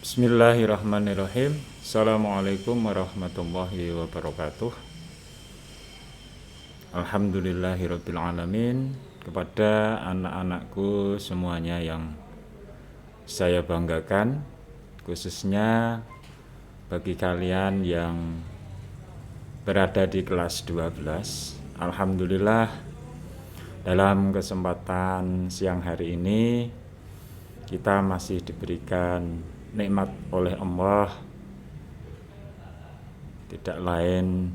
Bismillahirrahmanirrahim. Assalamualaikum warahmatullahi wabarakatuh. Alhamdulillahirabbil alamin. Kepada anak-anakku semuanya yang saya banggakan, khususnya bagi kalian yang berada di kelas 12. Alhamdulillah, dalam kesempatan siang hari ini kita masih diberikan nikmat oleh Allah, tidak lain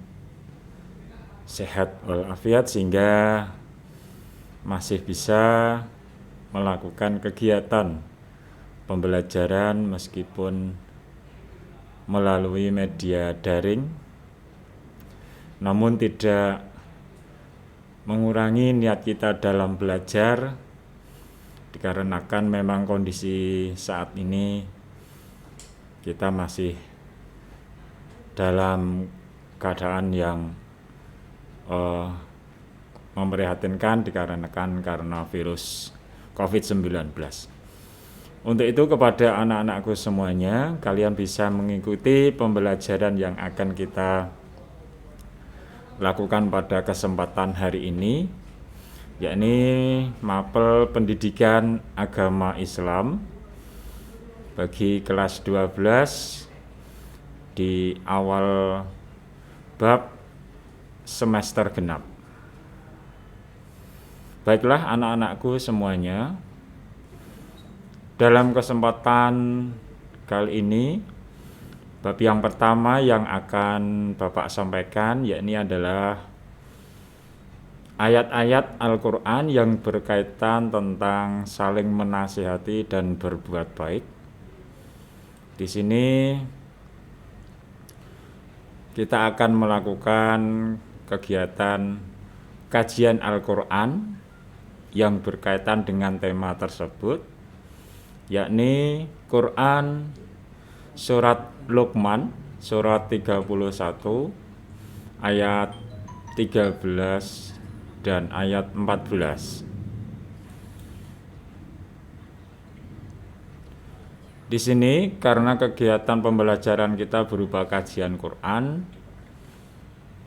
sehat walafiat, sehingga masih bisa melakukan kegiatan pembelajaran meskipun melalui media daring, namun tidak mengurangi niat kita dalam belajar, dikarenakan memang kondisi saat ini kita masih dalam keadaan yang memprihatinkan dikarenakan karena virus COVID-19. Untuk itu, kepada anak-anakku semuanya, kalian bisa mengikuti pembelajaran yang akan kita lakukan pada kesempatan hari ini, yakni mapel pendidikan agama Islam bagi kelas 12 di awal bab semester genap. Baiklah anak-anakku semuanya, dalam kesempatan kali ini bab yang pertama yang akan Bapak sampaikan yakni adalah ayat-ayat Al-Quran yang berkaitan tentang saling menasihati dan berbuat baik. Di sini kita akan melakukan kegiatan kajian Al-Quran yang berkaitan dengan tema tersebut, yakni Quran surat Luqman, surat 31, ayat 13 dan ayat 14. Di sini karena kegiatan pembelajaran kita berupa kajian Quran,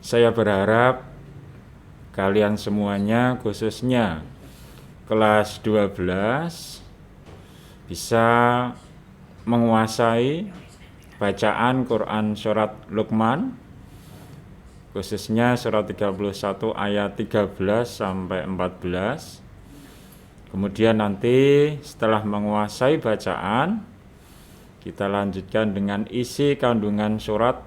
saya berharap kalian semuanya, khususnya kelas 12, bisa menguasai bacaan Quran surat Luqman, khususnya surat 31 ayat 13 sampai 14. Kemudian nanti setelah menguasai bacaan, kita lanjutkan dengan isi kandungan surat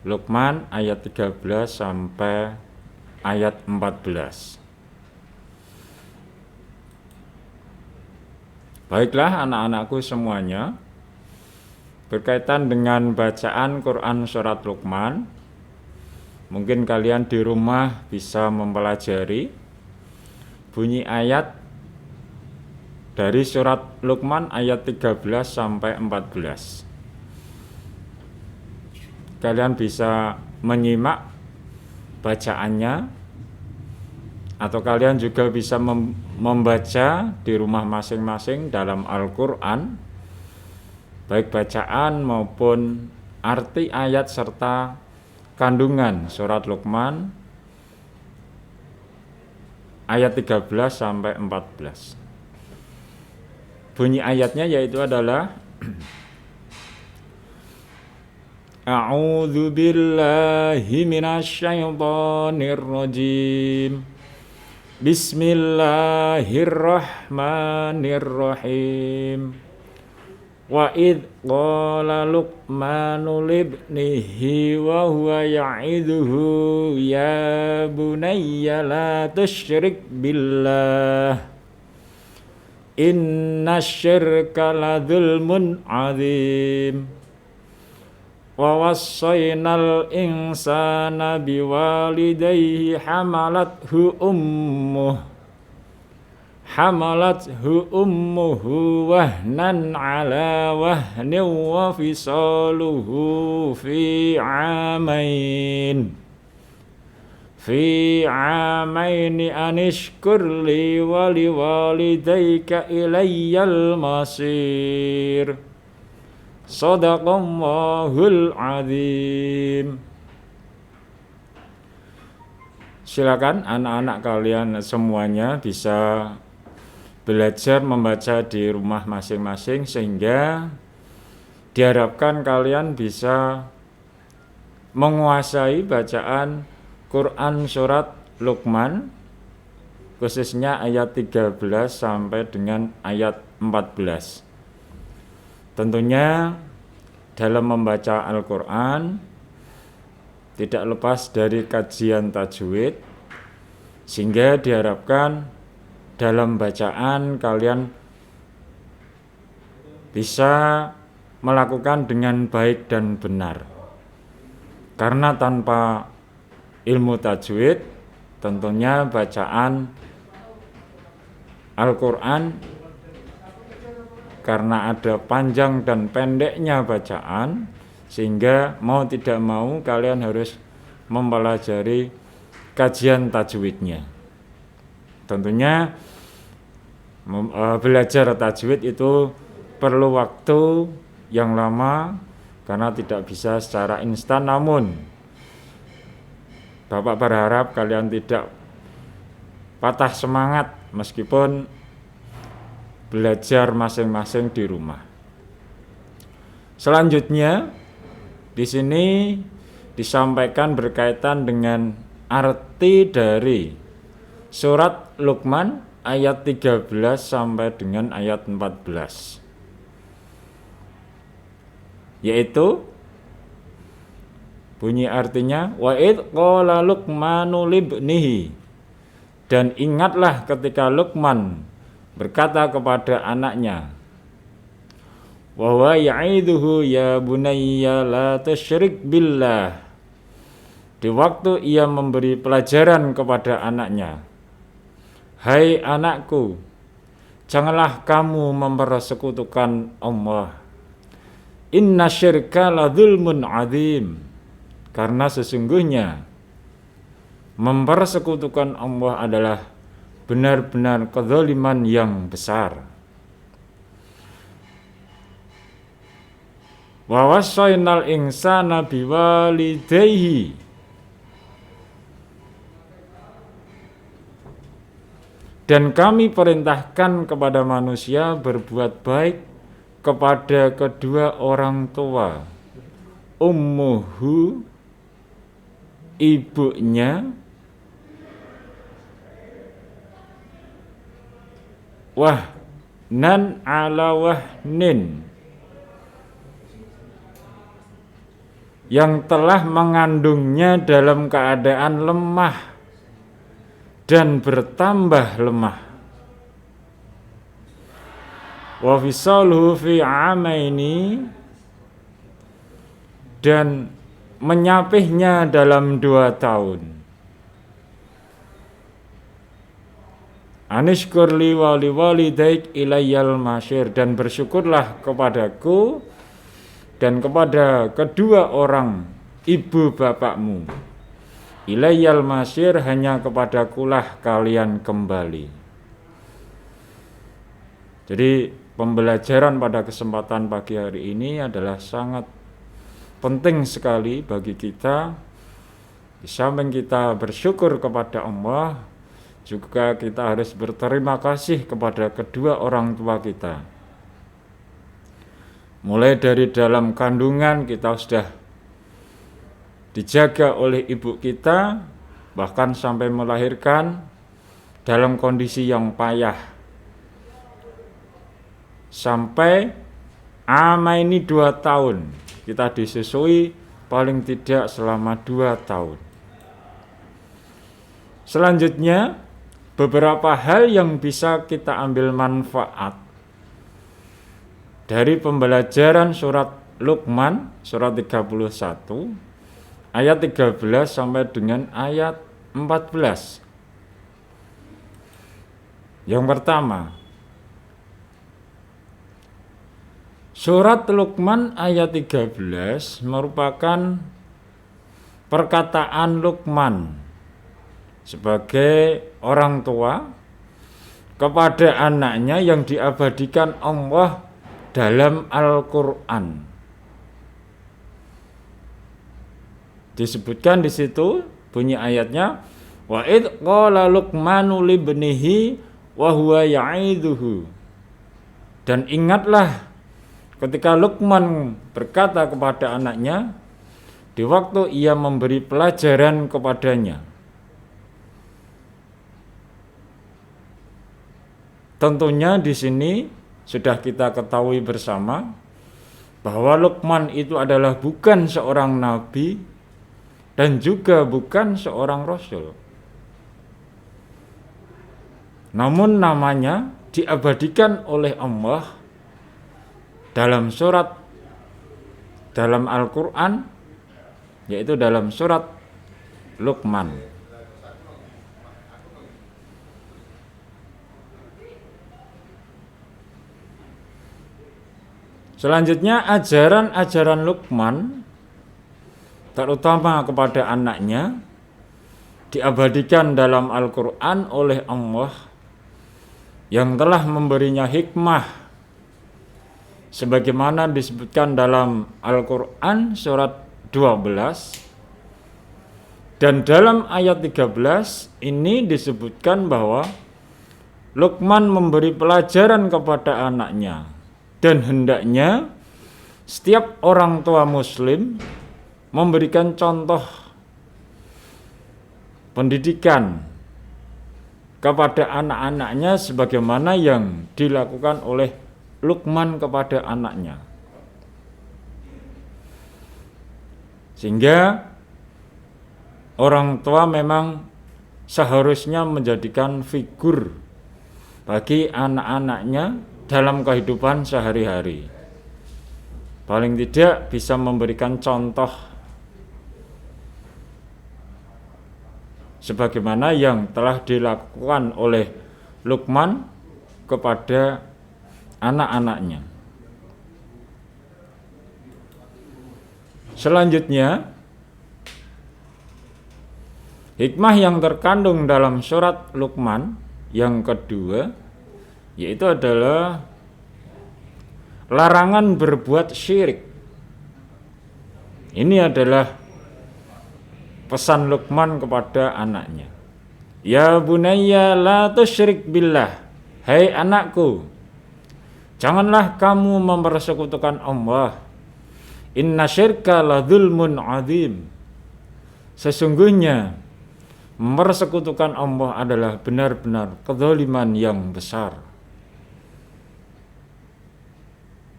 Luqman ayat 13 sampai ayat 14. Baiklah anak-anakku semuanya, berkaitan dengan bacaan Quran surat Luqman, mungkin kalian di rumah bisa mempelajari bunyi ayat dari surat Luqman ayat 13 sampai 14. Kalian bisa menyimak bacaannya, atau kalian juga bisa membaca di rumah masing-masing dalam Al-Quran, baik bacaan maupun arti ayat serta kandungan surat Luqman ayat 13 sampai 14. Bunyi ayatnya yaitu adalah A'udzu billahi minasyaitonir rajim. Bismillahirrahmanirrahim. Wa id qala Luqmanu libnihi wa huwa ya'idhuhu ya bunayya la tusyrik billah inna syirka la dzulmun adzim. Wa wassaynal insana biwalidayhi hamalathu ummuhu wahnan ala wahnin wa fisaluhu fi amaini anishkur li wa liwalidayka ilayyal masir. Shadaqallahul azim. Silakan anak-anak kalian semuanya bisa belajar membaca di rumah masing-masing, sehingga diharapkan kalian bisa menguasai bacaan Quran surat Luqman, khususnya ayat 13 sampai dengan ayat 14. Tentunya dalam membaca Al-Quran tidak lepas dari kajian tajwid, sehingga diharapkan dalam bacaan kalian bisa melakukan dengan baik dan benar. Karena tanpa ilmu tajwid, tentunya bacaan Al-Quran karena ada panjang dan pendeknya bacaan, sehingga mau tidak mau kalian harus mempelajari kajian tajwidnya. Tentunya belajar tajwid itu perlu waktu yang lama karena tidak bisa secara instan, namun Bapak berharap kalian tidak patah semangat meskipun belajar masing-masing di rumah. Selanjutnya di sini disampaikan berkaitan dengan arti dari surat Luqman ayat 13 sampai dengan ayat 14. Yaitu bunyi artinya wa id qala Luqmanu libnihi, dan ingatlah ketika Luqman berkata kepada anaknya, wa huwa ya'iduhu ya bunayya la tusyrik billah, di waktu ia memberi pelajaran kepada anaknya, hai anakku, janganlah kamu mempersekutukan Allah, inna syirka la dzulmun adzim, karena sesungguhnya mempersekutukan Allah adalah benar-benar kezaliman yang besar. Wa wassaynal insana biwalidayhi, dan kami perintahkan kepada manusia berbuat baik kepada kedua orang tua, ummuhu, ibunya, wahnan ala wahnin, yang telah mengandungnya dalam keadaan lemah dan bertambah lemah, wa fisaluhu fi amaini, dan menyapihnya dalam 2 tahun. Anishkurli wali walidaik ilayyal masyir, dan bersyukurlah kepadaku dan kepada kedua orang ibu bapakmu. Ilayyal masyir, hanya kepadakulah kalian kembali. Jadi pembelajaran pada kesempatan pagi hari ini adalah sangat penting sekali bagi kita. Di samping kita bersyukur kepada Allah, juga kita harus berterima kasih kepada kedua orang tua kita. Mulai dari dalam kandungan kita sudah dijaga oleh ibu kita, bahkan sampai melahirkan dalam kondisi yang payah. Sampai ini 2 tahun, kita disusui paling tidak selama 2 tahun. Selanjutnya, beberapa hal yang bisa kita ambil manfaat dari pembelajaran surat Luqman, surat 31, ayat 13 sampai dengan ayat 14. Yang pertama, surat Luqman ayat 13 merupakan perkataan Luqman sebagai orang tua kepada anaknya yang diabadikan Allah dalam Al-Quran. Disebutkan di situ bunyi ayatnya, wa id qala Luqmanu libnihi wa huwa ya'idhuhu. Dan ingatlah ketika Luqman berkata kepada anaknya di waktu ia memberi pelajaran kepadanya. Tentunya di sini sudah kita ketahui bersama bahwa Luqman itu adalah bukan seorang nabi dan juga bukan seorang rasul. Namun namanya diabadikan oleh Allah dalam Al-Quran, yaitu dalam surat Luqman. Selanjutnya ajaran-ajaran Luqman terutama kepada anaknya diabadikan dalam Al-Quran oleh Allah yang telah memberinya hikmah sebagaimana disebutkan dalam Al-Quran surat 12 dan dalam ayat 13 ini disebutkan bahwa Luqman memberi pelajaran kepada anaknya dan hendaknya setiap orang tua muslim memberikan contoh pendidikan kepada anak-anaknya sebagaimana yang dilakukan oleh Luqman kepada anaknya. Sehingga orang tua memang seharusnya menjadikan figur bagi anak-anaknya dalam kehidupan sehari-hari. Paling tidak bisa memberikan contoh sebagaimana yang telah dilakukan oleh Luqman kepada anak-anaknya. Selanjutnya, hikmah yang terkandung dalam surat Luqman yang kedua yaitu adalah larangan berbuat syirik. Ini adalah pesan Luqman kepada anaknya. Ya bunayya la tusyrik billah. Hai anakku, janganlah kamu mempersekutukan Allah. Inna syirka la dzulmun adzim. Sesungguhnya mempersekutukan Allah adalah benar-benar kezaliman yang besar.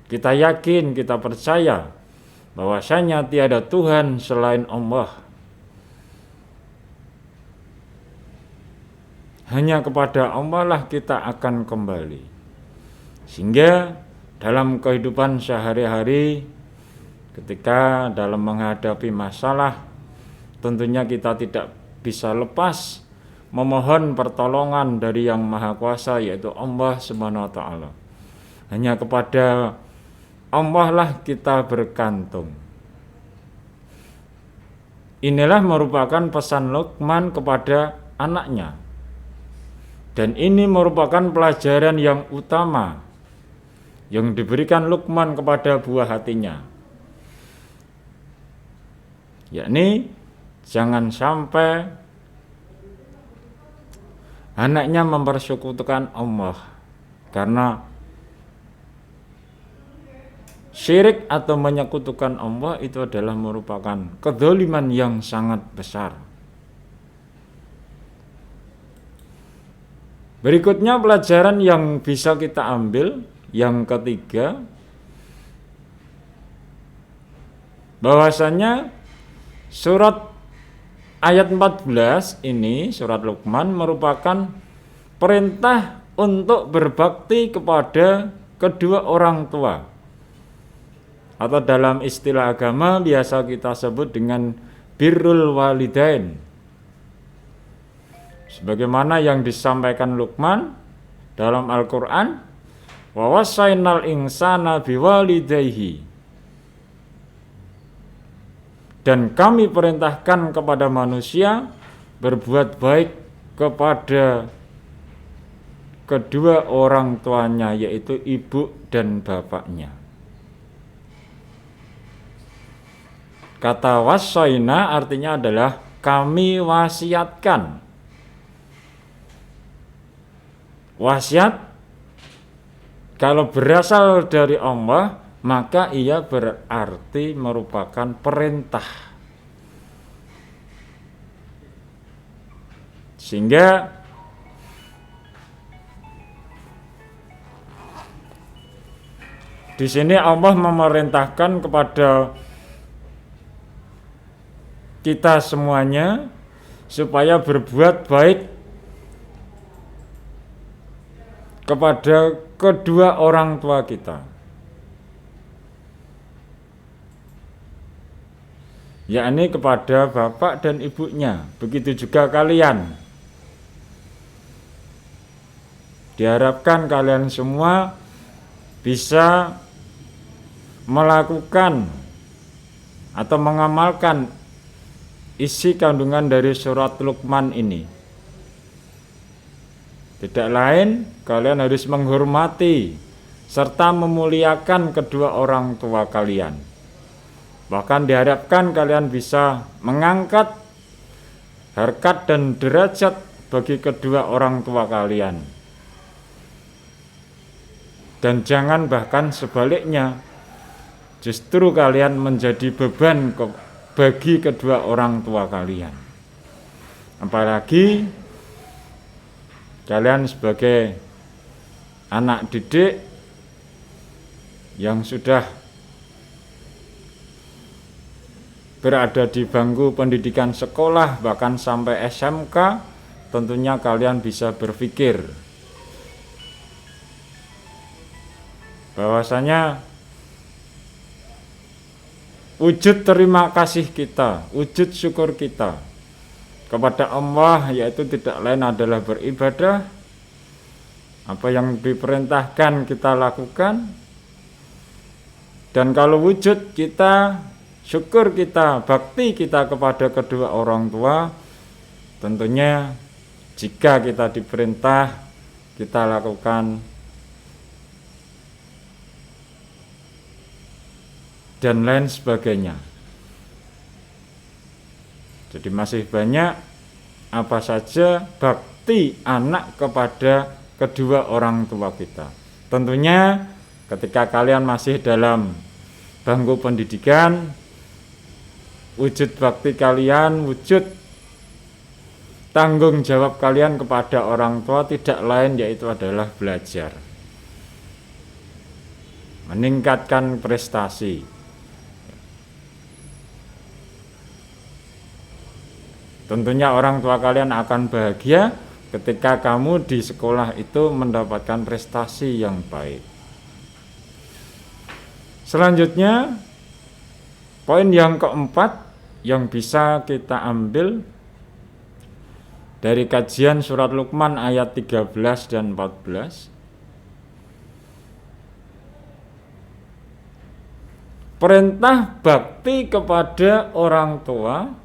Kita yakin, kita percaya bahwasanya tiada Tuhan selain Allah. Hanya kepada Allah lah kita akan kembali. Sehingga dalam kehidupan sehari-hari ketika dalam menghadapi masalah tentunya kita tidak bisa lepas memohon pertolongan dari Yang Maha Kuasa yaitu Allah Subhanahu wa taala. Hanya kepada Allah lah kita bergantung. Inilah merupakan pesan Luqman kepada anaknya. Dan ini merupakan pelajaran yang utama yang diberikan Luqman kepada buah hatinya. Yakni jangan sampai anaknya mempersekutukan Allah. Karena syirik atau menyekutukan Allah itu adalah merupakan kedzaliman yang sangat besar. Berikutnya pelajaran yang bisa kita ambil yang ketiga, bahwasanya surat ayat 14 ini, surat Luqman merupakan perintah untuk berbakti kepada kedua orang tua. Atau dalam istilah agama biasa kita sebut dengan birrul walidain. Sebagaimana yang disampaikan Luqman dalam Al-Quran, wa wassaynal insana biwalidayhi. Dan kami perintahkan kepada manusia berbuat baik kepada kedua orang tuanya, yaitu ibu dan bapaknya. Kata wasoina artinya adalah kami wasiatkan. Wasiat kalau berasal dari Allah, maka ia berarti merupakan perintah. Sehingga di sini Allah memerintahkan kepada kita semuanya supaya berbuat baik kepada kedua orang tua kita, yakni kepada bapak dan ibunya. Begitu juga kalian. Diharapkan kalian semua bisa melakukan atau mengamalkan isi kandungan dari surat Luqman ini. Tidak lain, kalian harus menghormati serta memuliakan kedua orang tua kalian. Bahkan diharapkan kalian bisa mengangkat harkat dan derajat bagi kedua orang tua kalian. Dan jangan bahkan sebaliknya, justru kalian menjadi beban bagi kedua orang tua kalian. Apalagi kalian sebagai anak didik yang sudah berada di bangku pendidikan sekolah bahkan sampai SMK, tentunya kalian bisa berpikir bahwasanya wujud terima kasih kita, wujud syukur kita kepada Allah yaitu tidak lain adalah beribadah. Apa yang diperintahkan kita lakukan. Dan kalau wujud kita, syukur kita, bakti kita kepada kedua orang tua, tentunya jika kita diperintah, kita lakukan. Dan lain sebagainya. Jadi masih banyak apa saja bakti anak kepada kedua orang tua kita. Tentunya ketika kalian masih dalam bangku pendidikan, wujud bakti kalian, wujud tanggung jawab kalian kepada orang tua tidak lain yaitu adalah belajar, meningkatkan prestasi. Tentunya orang tua kalian akan bahagia ketika kamu di sekolah itu mendapatkan prestasi yang baik. Selanjutnya, poin yang keempat yang bisa kita ambil dari kajian surat Luqman ayat 13 dan 14. Perintah bakti kepada orang tua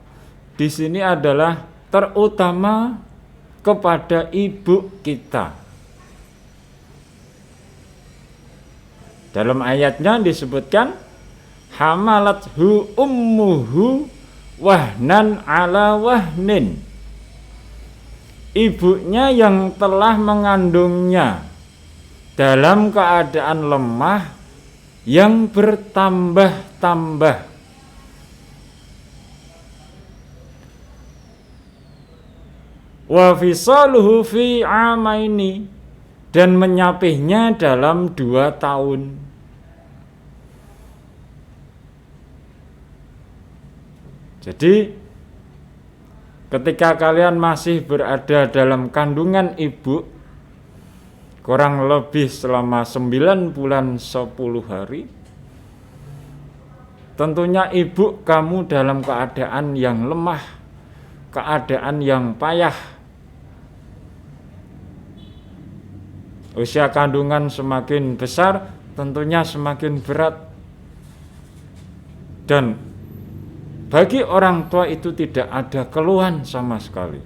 di sini adalah terutama kepada ibu kita. Dalam ayatnya disebutkan hamalathu ummuhu wahnan ala wahnin. Ibunya yang telah mengandungnya dalam keadaan lemah yang bertambah-tambah. Wa fisaluhu fi amaini, dan menyapihnya dalam 2 tahun. Jadi ketika kalian masih berada dalam kandungan ibu kurang lebih selama 9 bulan 10 hari, tentunya ibu kamu dalam keadaan yang lemah, keadaan yang payah. Usia kandungan semakin besar, tentunya semakin berat. Dan bagi orang tua itu tidak ada keluhan sama sekali.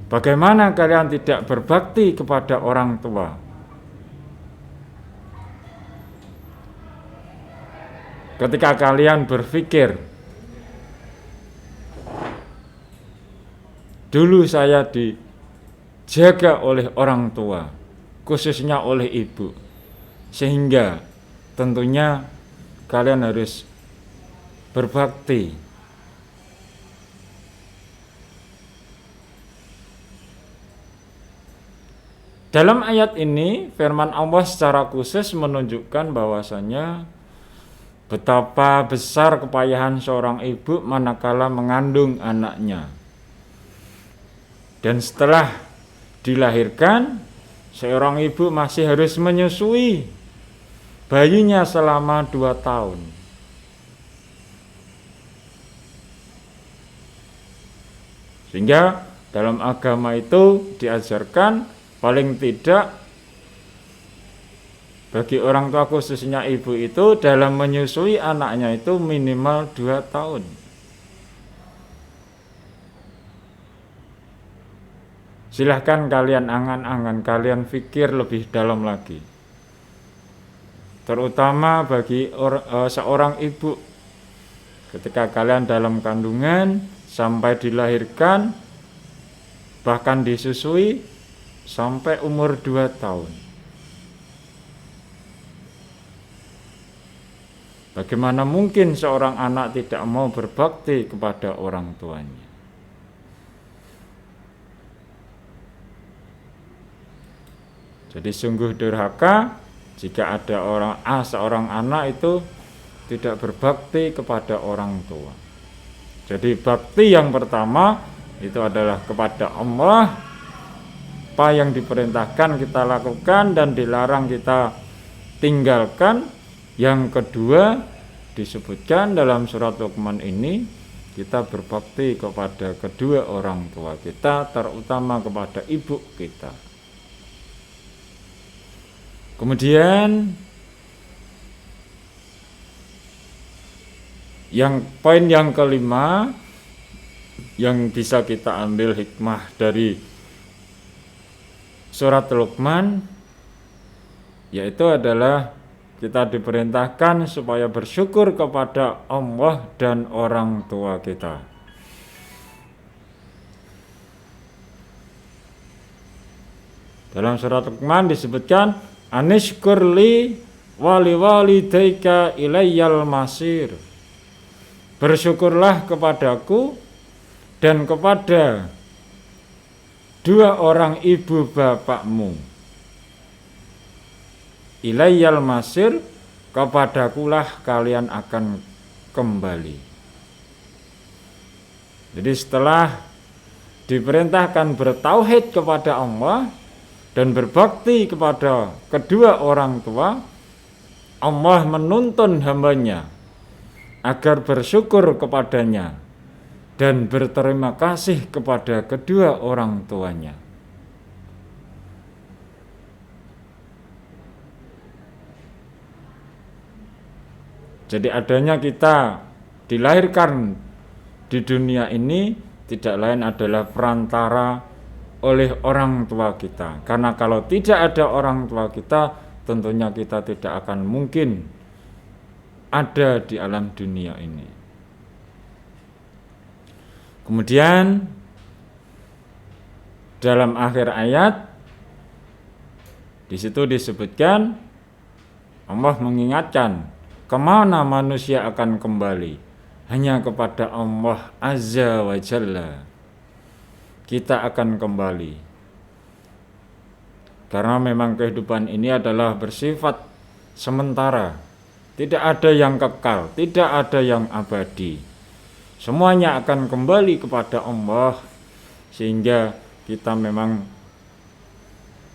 Bagaimana kalian tidak berbakti kepada orang tua? Ketika kalian berpikir, dulu saya dijaga oleh orang tua, khususnya oleh ibu, sehingga tentunya kalian harus berbakti. Dalam ayat ini firman Allah secara khusus menunjukkan bahwasanya betapa besar kepayahan seorang ibu manakala mengandung anaknya. Dan setelah dilahirkan, seorang ibu masih harus menyusui bayinya selama 2 tahun. Sehingga dalam agama itu diajarkan paling tidak bagi orang tua khususnya ibu itu dalam menyusui anaknya itu minimal 2 tahun. Silahkan kalian angan-angan, kalian pikir lebih dalam lagi. Terutama bagi seorang ibu, ketika kalian dalam kandungan sampai dilahirkan, bahkan disusui sampai umur 2 tahun. Bagaimana mungkin seorang anak tidak mau berbakti kepada orang tuanya? Jadi sungguh durhaka jika ada seorang anak itu tidak berbakti kepada orang tua. Jadi bakti yang pertama itu adalah kepada Allah. Apa yang diperintahkan kita lakukan dan dilarang kita tinggalkan. Yang kedua disebutkan dalam surat Luqman ini, kita berbakti kepada kedua orang tua kita, terutama kepada ibu kita. Kemudian poin yang kelima yang bisa kita ambil hikmah dari surat Luqman, yaitu adalah kita diperintahkan supaya bersyukur kepada Allah dan orang tua kita. Dalam surat Luqman disebutkan, anishkurli waliwalidayka ilayyal masir. Bersyukurlah kepadaku dan kepada 2 orang ibu bapakmu. Ilayyal masir, kepadakulah kalian akan kembali. Jadi setelah diperintahkan bertauhid kepada Allah dan berbakti kepada kedua orang tua, Allah menuntun hambanya agar bersyukur kepadanya dan berterima kasih kepada kedua orang tuanya. Jadi adanya kita dilahirkan di dunia ini tidak lain adalah perantara oleh orang tua kita. Karena kalau tidak ada orang tua kita, tentunya kita tidak akan mungkin ada di alam dunia ini. Kemudian dalam akhir ayat di situ disebutkan, Allah mengingatkan kemana manusia akan kembali, hanya kepada Allah Azza wa Jalla kita akan kembali. Karena memang kehidupan ini adalah bersifat sementara, tidak ada yang kekal, tidak ada yang abadi. Semuanya akan kembali kepada Allah, sehingga kita memang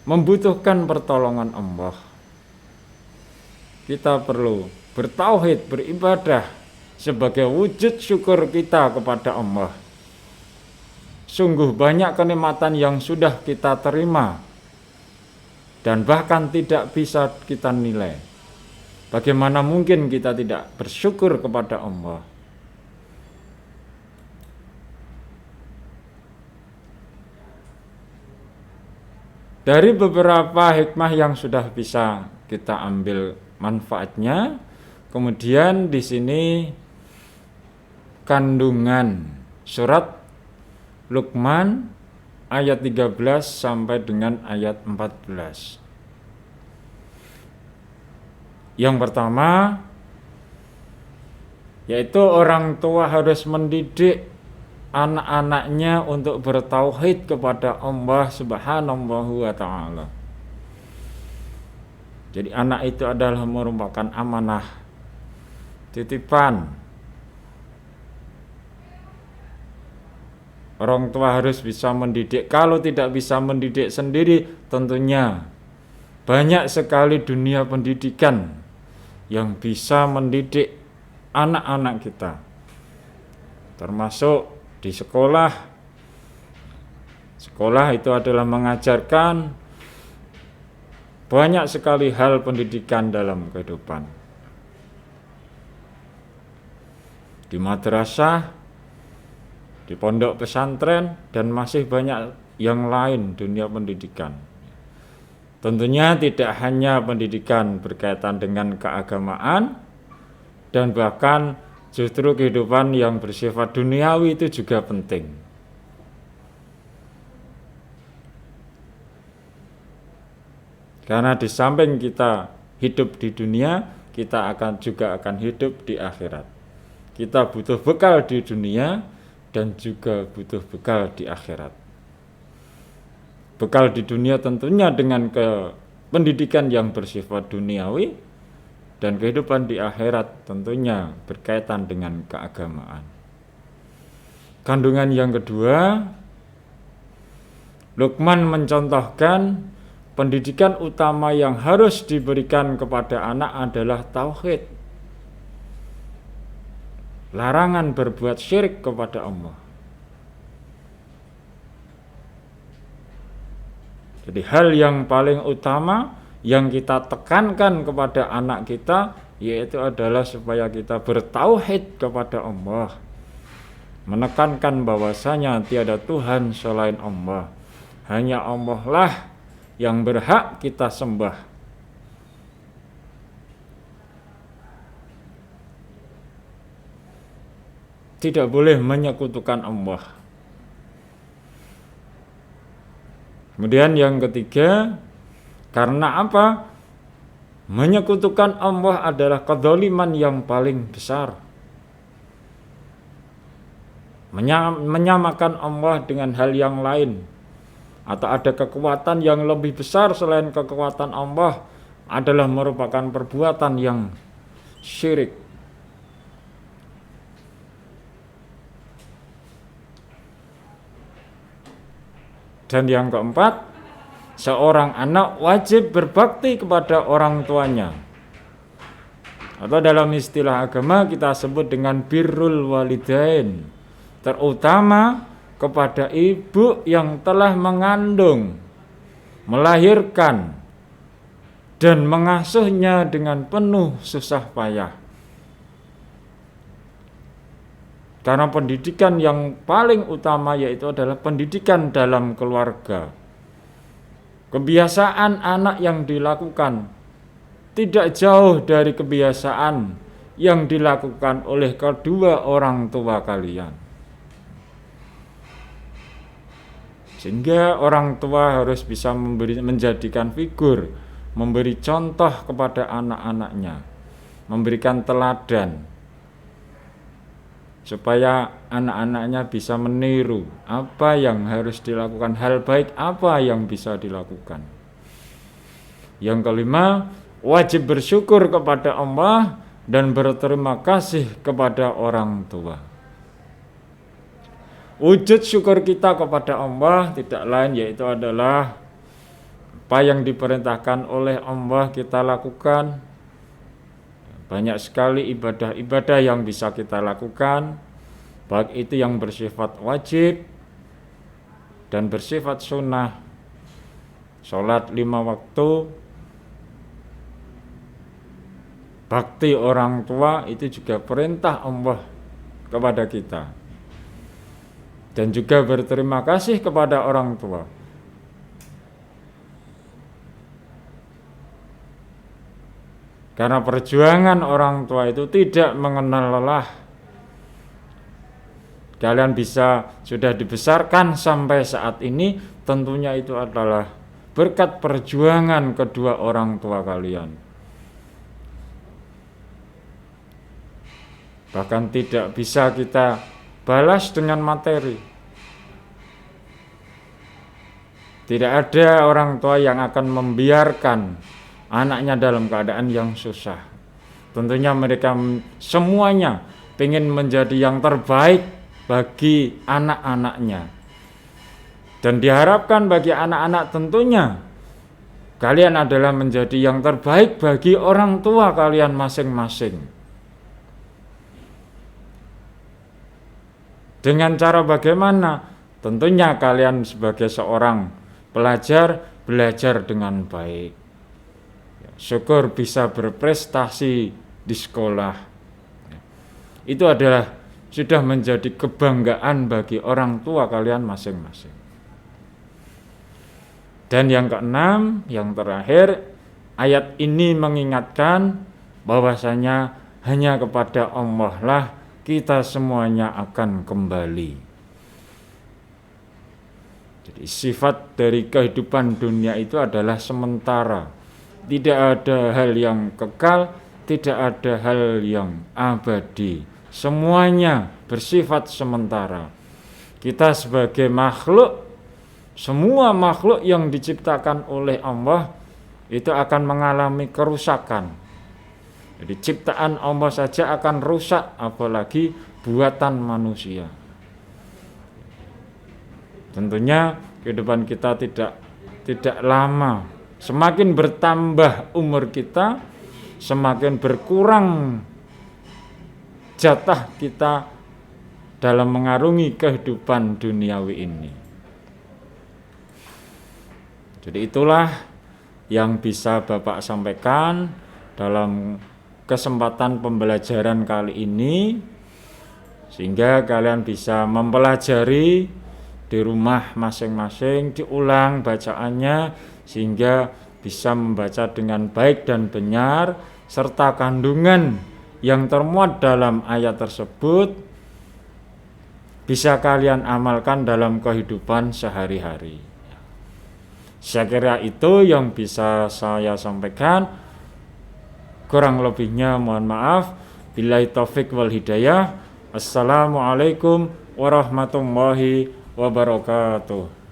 membutuhkan pertolongan Allah. Kita perlu bertauhid, beribadah sebagai wujud syukur kita kepada Allah. Sungguh banyak kenikmatan yang sudah kita terima dan bahkan tidak bisa kita nilai. Bagaimana mungkin kita tidak bersyukur kepada Allah? Dari beberapa hikmah yang sudah bisa kita ambil manfaatnya, Kemudian di sini kandungan surat Luqman ayat 13 sampai dengan ayat 14. Yang pertama yaitu orang tua harus mendidik anak-anaknya untuk bertauhid kepada Allah Subhanahu wa ta'ala. Jadi anak itu adalah merupakan amanah, titipan. Orang tua harus bisa mendidik. Kalau tidak bisa mendidik sendiri, tentunya banyak sekali dunia pendidikan yang bisa mendidik anak-anak kita, termasuk di sekolah. Sekolah itu adalah mengajarkan banyak sekali hal pendidikan dalam kehidupan. Di madrasah, di pondok pesantren, dan masih banyak yang lain dunia pendidikan. Tentunya tidak hanya pendidikan berkaitan dengan keagamaan, dan bahkan justru kehidupan yang bersifat duniawi itu juga penting. Karena di samping kita hidup di dunia, kita juga akan hidup di akhirat. Kita butuh bekal di dunia dan juga butuh bekal di akhirat. Bekal di dunia tentunya dengan pendidikan yang bersifat duniawi, dan kehidupan di akhirat tentunya berkaitan dengan keagamaan. Kandungan yang kedua, Luqman mencontohkan pendidikan utama yang harus diberikan kepada anak adalah tauhid. Larangan berbuat syirik kepada Allah. Jadi hal yang paling utama yang kita tekankan kepada anak kita yaitu adalah supaya kita bertauhid kepada Allah. Menekankan bahwasanya tiada Tuhan selain Allah. Hanya Allah lah yang berhak kita sembah. Tidak boleh menyekutukan Allah. Kemudian yang ketiga, karena apa? Menyekutukan Allah adalah kedzaliman yang paling besar. Menyamakan Allah dengan hal yang lain, atau ada kekuatan yang lebih besar selain kekuatan Allah, adalah merupakan perbuatan yang syirik. Dan yang keempat, seorang anak wajib berbakti kepada orang tuanya. Atau dalam istilah agama kita sebut dengan birrul walidain. Terutama kepada ibu yang telah mengandung, melahirkan, dan mengasuhnya dengan penuh susah payah. Karena pendidikan yang paling utama yaitu adalah pendidikan dalam keluarga. Kebiasaan anak yang dilakukan tidak jauh dari kebiasaan yang dilakukan oleh kedua orang tua kalian. Sehingga orang tua harus bisa menjadikan figur, memberi contoh kepada anak-anaknya, memberikan teladan, supaya anak-anaknya bisa meniru apa yang harus dilakukan, hal baik apa yang bisa dilakukan. Yang kelima, wajib bersyukur kepada Allah dan berterima kasih kepada orang tua. Wujud syukur kita kepada Allah tidak lain yaitu adalah apa yang diperintahkan oleh Allah kita lakukan. Banyak sekali ibadah-ibadah yang bisa kita lakukan, baik itu yang bersifat wajib dan bersifat sunnah. Sholat 5 waktu, bakti orang tua itu juga perintah Allah kepada kita. Dan juga berterima kasih kepada orang tua. Karena perjuangan orang tua itu tidak mengenal lelah. Kalian bisa sudah dibesarkan sampai saat ini, tentunya itu adalah berkat perjuangan kedua orang tua kalian. Bahkan tidak bisa kita balas dengan materi. Tidak ada orang tua yang akan membiarkan anaknya dalam keadaan yang susah. Tentunya mereka semuanya ingin menjadi yang terbaik bagi anak-anaknya. Dan diharapkan bagi anak-anak tentunya kalian adalah menjadi yang terbaik bagi orang tua kalian masing-masing. Dengan cara bagaimana? Tentunya kalian sebagai seorang pelajar belajar dengan baik. Syukur bisa berprestasi di sekolah. Itu adalah sudah menjadi kebanggaan bagi orang tua kalian masing-masing. Dan yang keenam, yang terakhir, ayat ini mengingatkan bahwasanya hanya kepada Allah lah kita semuanya akan kembali. Jadi sifat dari kehidupan dunia itu adalah sementara. Tidak ada hal yang kekal, tidak ada hal yang abadi. Semuanya bersifat sementara. Kita sebagai makhluk, semua makhluk yang diciptakan oleh Allah itu akan mengalami kerusakan. Jadi ciptaan Allah saja akan rusak, apalagi buatan manusia. Tentunya kehidupan kita tidak lama. Semakin bertambah umur kita, semakin berkurang jatah kita dalam mengarungi kehidupan duniawi ini. Jadi itulah yang bisa Bapak sampaikan dalam kesempatan pembelajaran kali ini, sehingga kalian bisa mempelajari di rumah masing-masing, diulang bacaannya sehingga bisa membaca dengan baik dan benar, serta kandungan yang termuat dalam ayat tersebut bisa kalian amalkan dalam kehidupan sehari-hari. Saya kira itu yang bisa saya sampaikan. Kurang lebihnya mohon maaf. Billahi taufik wal hidayah. Assalamualaikum warahmatullahi wabarakatuh.